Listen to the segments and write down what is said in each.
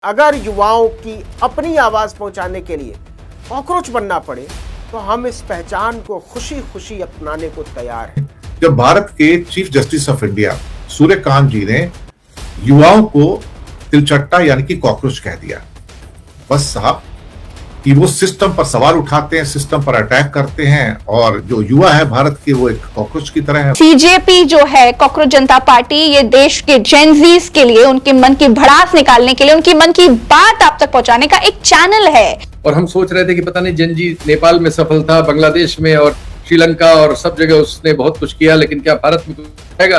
अगर युवाओं की अपनी आवाज पहुंचाने के लिए कॉकरोच बनना पड़े तो हम इस पहचान को खुशी खुशी अपनाने को तैयार हैं। जब भारत के chief justice of India Suryakant ji ने युवाओं को तिलचट्टा यानी कि कॉकरोच कह दिया, बस साहब कि वो सिस्टम पर सवाल उठाते हैं, सिस्टम पर अटैक करते हैं और जो युवा है भारत के वो एक कॉकरोच की तरह है। बीजेपी जो है कॉकरोच जनता पार्टी, ये देश के जेनजीज के लिए उनके मन की भड़ास निकालने के लिए, उनकी मन की बात आप तक पहुंचाने का एक चैनल है। और हम सोच रहे थे कि पता नहीं जेनजी नेपाल में सफल था, बांग्लादेश में और श्रीलंका और सब जगह उसने बहुत कुछ किया, लेकिन क्या भारत में कुछ आएगा?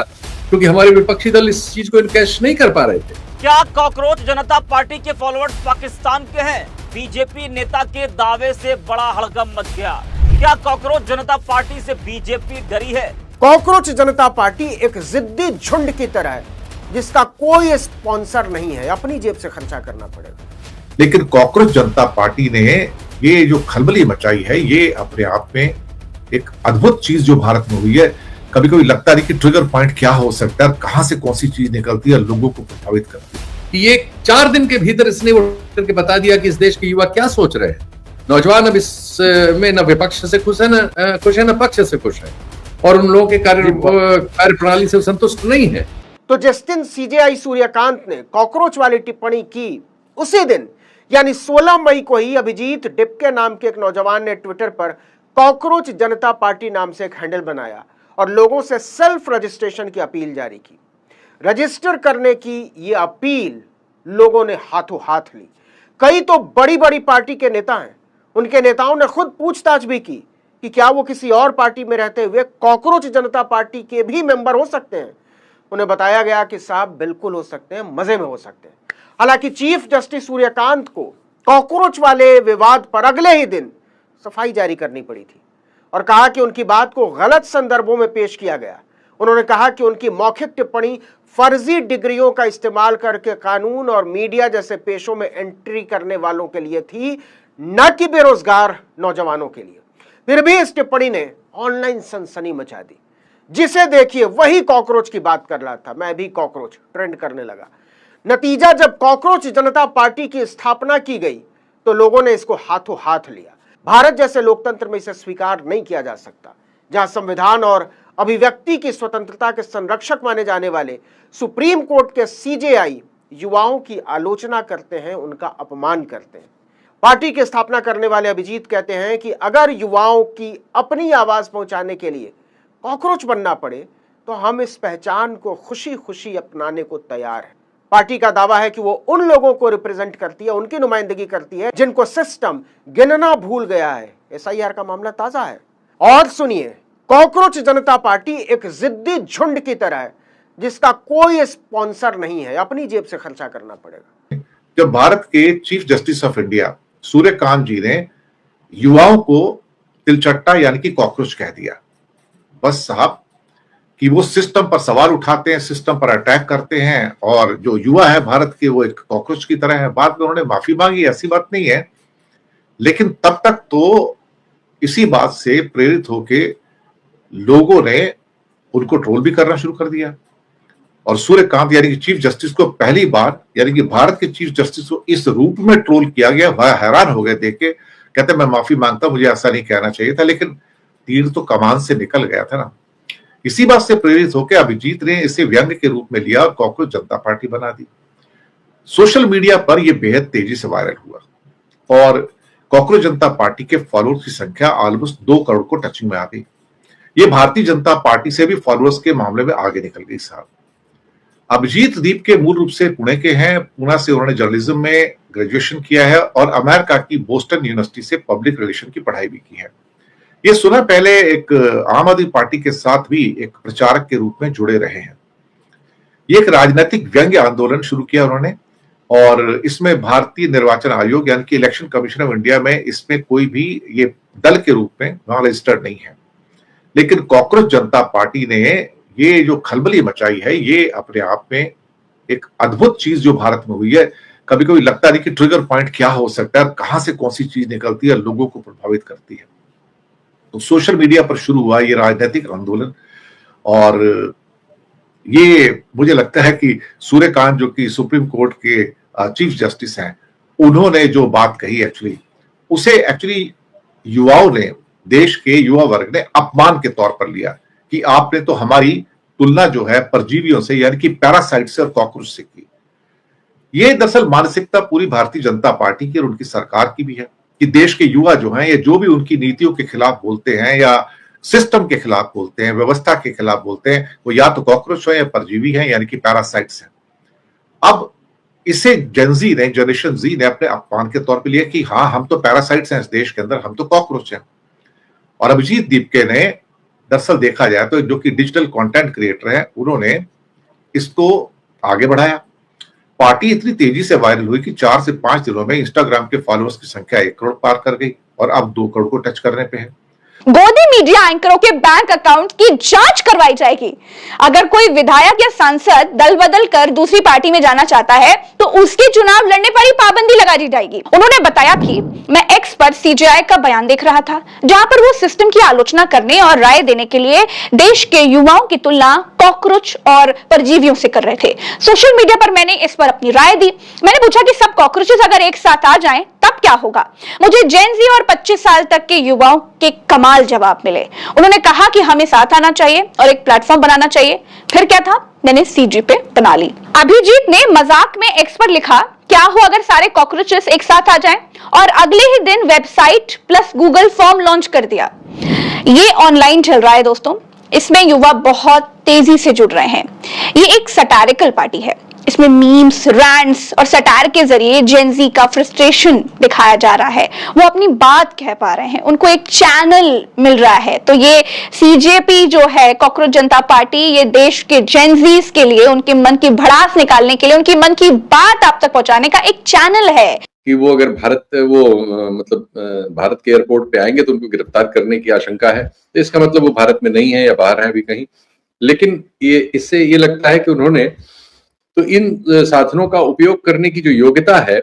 क्योंकि हमारे विपक्षी दल इस चीज को इनकैश नहीं कर पा रहे थे। क्या कॉकरोच जनता पार्टी के फॉलोअर्स पाकिस्तान के हैं? बीजेपी नेता के दावे से बड़ा हड़कंप मच गया। क्या कॉकरोच जनता पार्टी से बीजेपी डरी है? कॉकरोच जनता पार्टी एक जिद्दी झुंड की तरह है जिसका कोई स्पॉन्सर नहीं है, अपनी जेब से खर्चा करना पड़ेगा। लेकिन कॉकरोच जनता पार्टी ने ये जो खलबली मचाई है, ये अपने आप में एक अद्भुत चीज जो भारत में हुई है। कभी कभी लगता नहीं कि ट्रिगर पॉइंट क्या हो सकता है, कहां से कौन सी चीज निकलती है, लोगों को प्रभावित करती है। ये 4 दिन के भीतर इसने उठ करके बता दिया कि इस देश के युवा क्या सोच रहे हैं। नौजवान अब इसमें न विपक्ष से खुश है, न पक्ष से खुश है, और उन लोगों के कार्य प्रणाली से संतुष्ट नहीं है। तो जिस दिन सीजेआई सूर्यकांत ने कॉकरोच वाली टिप्पणी की, उसी दिन यानी 16 मई को ही अभिजीत डिपके नाम के एक नौजवान ने ट्विटर पर कॉकरोच जनता पार्टी नाम से एक हैंडल बनाया और लोगों से सेल्फ रजिस्ट्रेशन की अपील जारी की। रजिस्टर करने की ये अपील लोगों ने हाथों हाथ ली। कई तो बड़ी बड़ी पार्टी के नेता हैं, उनके नेताओं ने खुद पूछताछ भी की कि क्या वो किसी और पार्टी में रहते हुए कॉकरोच जनता पार्टी के भी मेंबर हो सकते हैं। उन्हें बताया गया कि साहब बिल्कुल हो सकते हैं, मजे में हो सकते हैं। हालांकि चीफ जस्टिस सूर्यकांत को कॉकरोच वाले विवाद पर अगले ही दिन सफाई जारी करनी पड़ी थी और कहा कि उनकी बात को गलत संदर्भों में पेश किया गया। उन्होंने कहा कि उनकी मौखिक टिप्पणी फर्जी डिग्रियों का इस्तेमाल करके कानून और मीडिया जैसे पेशों में एंट्री करने वालों के लिए थी, न कि बेरोजगार नौजवानों के लिए। फिर भी इस टिप्पणी ने ऑनलाइन सनसनी मचा दी। जिसे देखिए वही कॉकरोच की बात कर रहा था, मैं भी कॉकरोच ट्रेंड करने लगा। नतीजा, जब कॉकरोच जनता पार्टी की स्थापना की गई तो लोगों ने इसको हाथों हाथ लिया। भारत जैसे लोकतंत्र में इसे स्वीकार नहीं किया जा सकता, जहां संविधान और अभिव्यक्ति की स्वतंत्रता के संरक्षक माने जाने वाले सुप्रीम कोर्ट के सीजेआई युवाओं की आलोचना करते हैं, उनका अपमान करते हैं। पार्टी की स्थापना करने वाले अभिजीत कहते हैं कि अगर युवाओं की अपनी आवाज पहुंचाने के लिए कॉकरोच बनना पड़े तो हम इस पहचान को खुशी खुशी अपनाने को तैयार हैं। पार्टी का दावा है कि वो उन लोगों को रिप्रेजेंट करती है, उनकी नुमाइंदगी करती है जिनको सिस्टम गिनना भूल गया है। एसआईआर का मामला ताजा है। और सुनिए, कॉकरोच जनता पार्टी एक जिद्दी झुंड की तरह है जिसका कोई स्पॉन्सर नहीं है, अपनी जेब से खर्चा करना पड़ेगा। जब भारत के chief justice of India Suryakant ji ने युवाओं को तिलचट्टा यानी कि कॉकरोच कह दिया, बस साहब कि वो सिस्टम पर सवाल उठाते हैं, सिस्टम पर अटैक करते हैं और जो युवा है भारत के वो एक कॉकरोच की तरह है। बाद में उन्होंने माफी मांगी, ऐसी बात नहीं है, लेकिन तब तक तो इसी बात से प्रेरित होके लोगों ने उनको ट्रोल भी करना शुरू कर दिया। और सूर्यकांत यानी कि चीफ जस्टिस को पहली बार, यानी कि भारत के चीफ जस्टिस को इस रूप में ट्रोल किया गया, वह हैरान हो गए देख के। कहते मैं माफी मांगता, मुझे ऐसा नहीं कहना चाहिए था, लेकिन तीर तो कमान से निकल गया था ना। इसी बात से प्रेरित होकर अभिजीत ने इसे व्यंग्य के रूप में लिया और कॉकरोच जनता पार्टी बना दी। सोशल मीडिया पर यह बेहद तेजी से वायरल हुआ और कॉकरोच जनता पार्टी के फॉलोअर्स की संख्या ऑलमोस्ट 2 करोड़ को टचिंग में आ गई। ये भारतीय जनता पार्टी से भी फॉलोअर्स के मामले में आगे निकल गई साहब। अभिजीत दीप के मूल रूप से पुणे के हैं। पुणे से उन्होंने जर्नलिज्म में ग्रेजुएशन किया है और अमेरिका की बोस्टन यूनिवर्सिटी से पब्लिक रिलेशन की पढ़ाई भी की है। ये सुना पहले एक आम आदमी पार्टी के साथ भी एक प्रचारक के रूप में जुड़े रहे हैं। ये एक राजनीतिक व्यंग्य आंदोलन शुरू किया उन्होंने और इसमें भारतीय निर्वाचन आयोग यानी कि इलेक्शन कमीशन ऑफ इंडिया में इसमें कोई भी ये दल के रूप में वहां रजिस्टर्ड नहीं है। लेकिन कॉकरोच जनता पार्टी ने ये जो खलबली मचाई है, ये अपने आप में एक अद्भुत चीज जो भारत में हुई है। कभी कभी लगता नहीं कि ट्रिगर पॉइंट क्या हो सकता है, कहां से कौन सी चीज निकलती है, लोगों को प्रभावित करती है। तो सोशल मीडिया पर शुरू हुआ ये राजनीतिक आंदोलन और ये मुझे लगता है कि सूर्यकांत जो कि सुप्रीम कोर्ट के चीफ जस्टिस हैं, उन्होंने जो बात कही उसे युवाओं ने, देश के युवा वर्ग ने अपमान के तौर पर लिया कि आपने तो हमारी तुलना जो है परजीवियों से यानी कि पैरासाइट से और कॉकरोच से की। ये दरअसल मानसिकता पूरी भारतीय जनता पार्टी की और उनकी सरकार की भी है कि देश के युवा जो हैं, ये जो भी उनकी नीतियों के खिलाफ बोलते हैं या सिस्टम के खिलाफ बोलते हैं, व्यवस्था के खिलाफ बोलते हैं, वो या तो कॉकरोच है या परजीवी है यानी कि पैरासाइट्स हैं। अब इसे जनरेशन जी ने अपने अपमान के तौर पे लिया कि हाँ, हम तो पैरासाइट्स हैं इस देश के अंदर, हम तो कॉकरोच हैं। और अभिजीत दीपके ने दरअसल देखा जाए तो जो कि डिजिटल कंटेंट क्रिएटर है, उन्होंने इसको आगे बढ़ाया। पार्टी इतनी तेजी से वायरल हुई कि 4 से 5 दिनों में इंस्टाग्राम के फॉलोअर्स की संख्या 1 करोड़ पार कर गई और अब 2 करोड़ को टच करने पे है। गोदी मीडिया एंकरों के बैंक अकाउंट की जांच करवाई जाएगी। अगर कोई विधायक या सांसद दल बदल कर दूसरी पार्टी में जाना चाहता है तो उसके चुनाव लड़ने पर ही पाबंदी लगा दी जाएगी। उन्होंने बताया कि मैं एक्स पर सीजेआई का बयान देख रहा था, जहां पर वो सिस्टम की आलोचना करने और राय देने के लिए देश के युवाओं की तुलना कॉकरोच और परजीवियों से कर रहे थे। सोशल मीडिया पर मैंने इस पर अपनी राय दी। मैंने पूछा कि सब कॉकरोचेस अगर एक साथ आ जाएं तब क्या होगा। मुझे जेन ज़ी और 25 साल तक के युवाओं के कमाल जवाब मिले। उन्होंने कहा कि हमें साथ आना चाहिए और एक प्लेटफॉर्म बनाना चाहिए। फिर क्या था, मैंने सीजी पे बना ली। अभिजीत ने मजाक में एक्स पर लिखा, क्या हो अगर सारे कॉकरोचेस एक साथ आ जाएं, और अगले ही दिन website plus Google form launch कर दिया। ये ऑनलाइन चल रहा है दोस्तों, इसमें युवा बहुत तेजी से जुड़ रहे हैं। ये एक सटारिकल पार्टी है, इसमें मीम्स, रैंट्स और सटायर के जरिए जेन ज़ी का फ्रस्ट्रेशन दिखाया जा रहा है। वो अपनी बात कह पा रहे हैं, उनको एक चैनल मिल रहा है। तो ये सीजेपी जो है, कॉकरोच जनता पार्टी, ये देश के जेन ज़ीस के लिए उनके मन की भड़ास निकालने के लिए, उनकी मन की बात आप तक पहुंचाने का एक चैनल है। कि वो अगर भारत के एयरपोर्ट पे आएंगे तो उनको गिरफ्तार करने की आशंका है, तो इसका मतलब वो भारत में नहीं है या बाहर है भी कहीं। लेकिन इससे ये लगता है कि उन्होंने तो इन साधनों का उपयोग करने की जो योग्यता है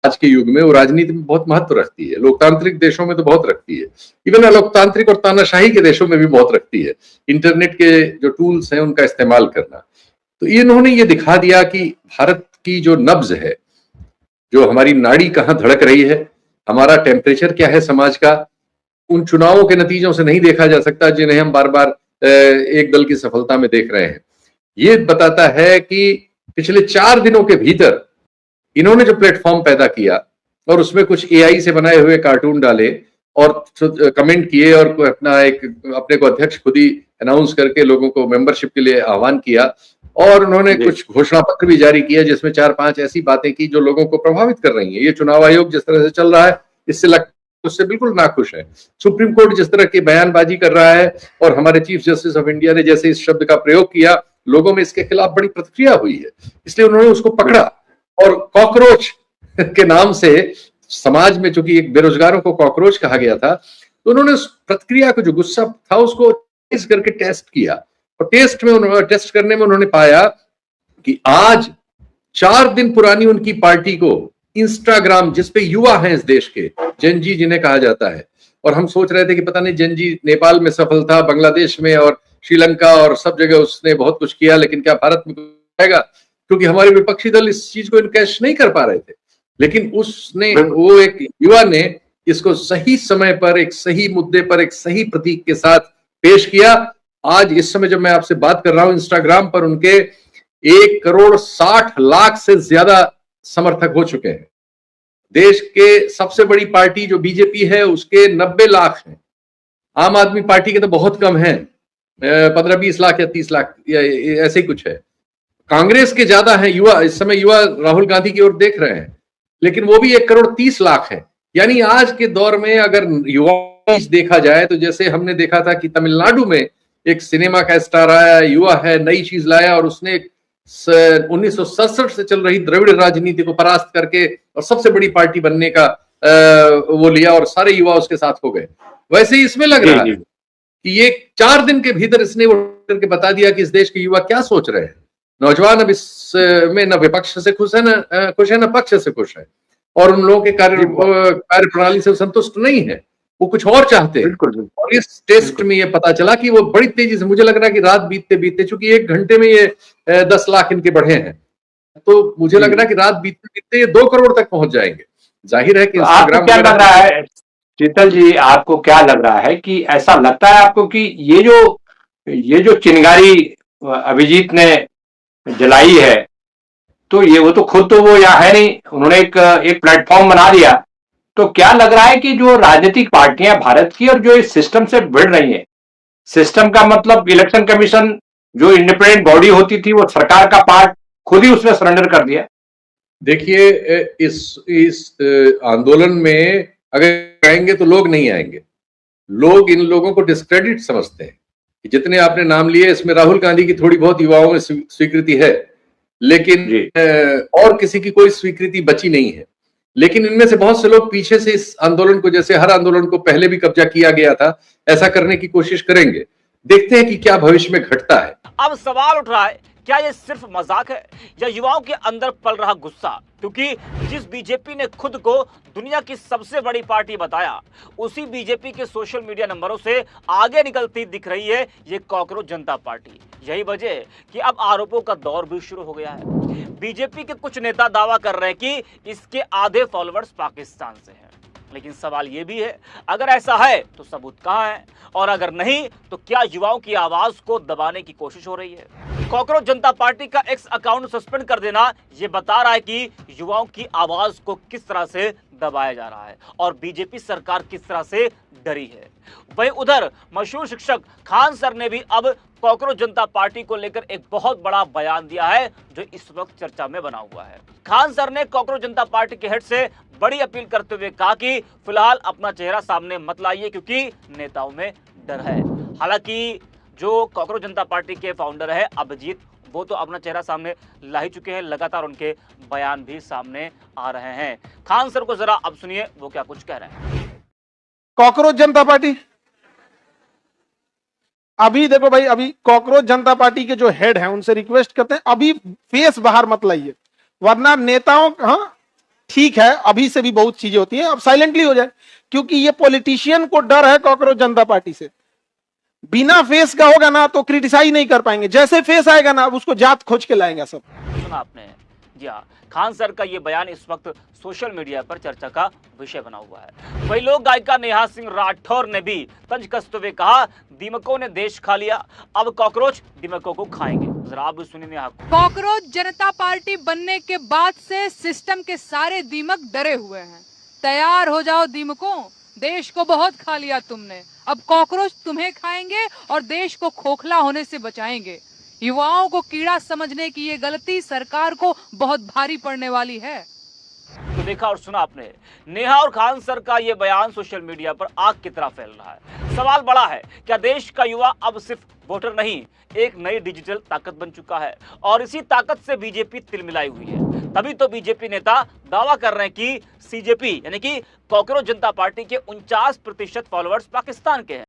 आज के युग में, वो राजनीति में बहुत महत्व रखती है। लोकतांत्रिक देशों में तो बहुत रखती है, इवन अलोकतांत्रिक और तानाशाही के देशों में भी बहुत रखती है। इंटरनेट के जो टूल्स हैं उनका इस्तेमाल करना। तो इन्होंने ये दिखा दिया कि भारत की जो नब्ज है, जो हमारी नाड़ी कहाँ धड़क रही है, हमारा टेम्परेचर क्या है समाज का, उन चुनावों के नतीजों से नहीं देखा जा सकता जिन्हें हम बार बार एक दल की सफलता में देख रहे हैं। ये बताता है कि पिछले 4 दिनों के भीतर इन्होंने जो प्लेटफॉर्म पैदा किया और उसमें कुछ एआई से बनाए हुए कार्टून डाले और कमेंट किए और अपने को अध्यक्ष खुद ही अनाउंस करके लोगों को मेंबरशिप के लिए आह्वान किया, और उन्होंने कुछ घोषणा पत्र भी जारी किया जिसमें 4-5 ऐसी बातें की जो लोगों को प्रभावित कर रही हैं। ये चुनाव आयोग जिस तरह से चल रहा है, इससे लगता है उससे बिल्कुल नाखुश है। सुप्रीम कोर्ट जिस तरह की बयानबाजी कर रहा है और हमारे चीफ जस्टिस ऑफ इंडिया ने जैसे इस शब्द का प्रयोग किया, लोगों में इसके खिलाफ बड़ी प्रतिक्रिया हुई है, इसलिए उन्होंने उसको पकड़ा। और कॉकरोच के नाम से समाज में, चूंकि एक बेरोजगारों को कॉकरोच कहा गया था, तो उन्होंने उस प्रतिक्रिया को, जो गुस्सा था, उसको टेस्ट करके टेस्ट किया। और टेस्ट करने में उन्होंने पाया कि आज 4 दिन पुरानी उनकी पार्टी को इंस्टाग्राम, जिसपे युवा हैं इस देश के, जेन ज़ी जिन्हें कहा जाता है, और हम सोच रहे थे कि पता नहीं जेन ज़ी नेपाल में सफल था, बांग्लादेश में और श्रीलंका और सब जगह उसने बहुत कुछ किया, लेकिन क्या भारत में आएगा? क्योंकि हमारे विपक्षी दल इस चीज को इनकैश नहीं कर पा रहे थे। लेकिन वो एक युवा ने इसको सही समय पर, एक सही मुद्दे पर, एक सही प्रतीक के साथ पेश किया। आज इस समय जब मैं आपसे बात कर रहा हूं, इंस्टाग्राम पर उनके 1,60,00,000 से ज्यादा समर्थक हो चुके हैं। देश के सबसे बड़ी पार्टी जो बीजेपी है उसके 90 लाख हैं। आम आदमी पार्टी के तो बहुत कम हैं, 15-20 लाख या 30 लाख या ऐसे ही कुछ है। कांग्रेस के ज्यादा हैं। युवा इस समय युवा राहुल गांधी की ओर देख रहे हैं, लेकिन वो भी 1,30,00,000 है। यानी आज के दौर में अगर युवा देखा जाए तो जैसे हमने देखा था कि तमिलनाडु में एक सिनेमा का स्टार आया, युवा है, नई चीज लाया, और उसने 1967 से चल रही द्रविड़ राजनीति को परास्त करके और सबसे बड़ी पार्टी बनने का वो लिया और सारे युवा उसके साथ हो गए। वैसे ही इसमें लग रहा है कि ये 4 दिन के भीतर इसने वो करके बता दिया कि इस देश के युवा क्या सोच रहे हैं। नौजवान अब इसमें न विपक्ष से खुश है, न पक्ष से खुश है, और उन लोगों के कार्य प्रणाली से संतुष्ट नहीं है, वो कुछ और चाहते हैं। और इस टेस्ट में ये पता चला कि वो बड़ी तेजी से, मुझे लग रहा है कि रात बीतते बीतते, चूंकि 1 घंटे में ये 10 लाख इनके बढ़े हैं, तो मुझे लग रहा है कि रात बीतते बीतते ये 2 करोड़ तक पहुंच जाएंगे। जाहिर है कि तो आपको इंस्टाग्राम क्या लग रहा है शीतल जी, आपको क्या लग रहा है कि ऐसा लगता है आपको कि ये जो चिंगारी अभिजीत ने जलाई है, तो ये वो तो खुद तो वो यहाँ है नहीं, उन्होंने एक प्लेटफॉर्म बना दिया। तो क्या लग रहा है कि जो राजनीतिक पार्टियां भारत की और जो इस सिस्टम से भिड़ रही हैं, सिस्टम का मतलब इलेक्शन कमीशन जो इंडिपेंडेंट बॉडी होती थी वो सरकार का पार्ट खुद ही उसमें सरेंडर कर दिया। देखिए, इस आंदोलन में अगर आएंगे तो लोग नहीं आएंगे। लोग इन लोगों को डिस्क्रेडिट समझते हैं कि जितने आपने नाम लिए इसमें राहुल गांधी की थोड़ी बहुत युवाओं में स्वीकृति है, लेकिन और किसी की कोई स्वीकृति बची नहीं है। लेकिन इनमें से बहुत से लोग पीछे से इस आंदोलन को, जैसे हर आंदोलन को पहले भी कब्जा किया गया था, ऐसा करने की कोशिश करेंगे। देखते हैं कि क्या भविष्य में घटता है। अब सवाल उठ रहा है, क्या ये सिर्फ मजाक है या युवाओं के अंदर पल रहा गुस्सा? क्योंकि जिस बीजेपी ने खुद को दुनिया की सबसे बड़ी पार्टी बताया, उसी बीजेपी के सोशल मीडिया नंबरों से आगे निकलती दिख रही है ये कॉकरोच जनता पार्टी। यही वजह है कि अब आरोपों का दौर भी शुरू हो गया है। बीजेपी के कुछ नेता दावा कर रहे हैं कि इसके आधे फॉलोअर्स पाकिस्तान से हैं। लेकिन सवाल यह भी है, अगर ऐसा है तो सबूत कहां है, और अगर नहीं तो क्या युवाओं की आवाज को दबाने की कोशिश हो रही है? कॉकरोच जनता पार्टी का एक्स अकाउंट सस्पेंड कर देना यह बता रहा है कि युवाओं की आवाज को किस तरह से दबाया जा रहा है और बीजेपी सरकार किस तरह से डरी है। वहीं उधर मशहूर शिक्षक खान सर ने भी अब कॉकरोच जनता पार्टी को लेकर एक बहुत बड़ा बयान दिया है, जो इस वक्त चर्चा में बना हुआ है। खान सर ने कॉकरोच जनता पार्टी के हेड से बड़ी अपील करते हुए कहा कि फिलहाल अपना चेहरा सामने मत लाइए, क्योंकि नेताओं में डर है। हालांकि जो कॉकरोच जनता पार्टी के फाउंडर है अभिजीत, वो तो अपना चेहरा सामने ला ही चुके हैं, लगातार उनके बयान भी सामने आ रहे हैं। खान सर को जरा अब सुनिए वो क्या कुछ कह रहे हैं। कॉकरोच जनता पार्टी, अभी देखो भाई, अभी कॉकरोच जनता पार्टी के जो हेड हैं उनसे रिक्वेस्ट करते हैं अभी फेस बाहर मत लाइए, वरना नेताओं, हाँ ठीक है अभी से भी बहुत चीजें होती हैं, अब साइलेंटली हो जाए, क्योंकि ये पॉलिटिशियन को डर है कॉकरोच जनता पार्टी से। बिना फेस का होगा ना तो क्रिटिसाइज नहीं कर पाएंगे, जैसे फेस आएगा ना उसको जात खोज के लाएंगे सब। सुना आपने, जी हाँ, खान सर का ये बयान इस वक्त सोशल मीडिया पर चर्चा का विषय बना हुआ है। वही लोक गायिका नेहा सिंह राठौर ने भी तंज कसते हुए कहा, दीमकों ने देश खा लिया, अब कॉकरोच दीमकों को खाएंगे। जरा आप भी सुनिए नेहा को। कॉकरोच जनता पार्टी बनने के बाद से सिस्टम के सारे दीमक डरे हुए हैं। तैयार हो जाओ दीमकों, देश को बहुत खा लिया तुमने, अब कॉकरोच तुम्हें खाएंगे और देश को खोखला होने से बचाएंगे। युवाओं को कीड़ा समझने की ये गलती सरकार को बहुत भारी पड़ने वाली है। तो देखा और सुना आपने, नेहा और खान सर का ये बयान सोशल मीडिया पर आग की तरह फैल रहा है। सवाल बड़ा है, क्या देश का युवा अब सिर्फ वोटर नहीं, एक नई डिजिटल ताकत बन चुका है, और इसी ताकत से बीजेपी तिलमिलाई हुई है। तभी तो बीजेपी नेता दावा कर रहे हैं कि सीजेपी यानी कि कॉकरोच जनता पार्टी के 49% फॉलोअर्स पाकिस्तान के हैं।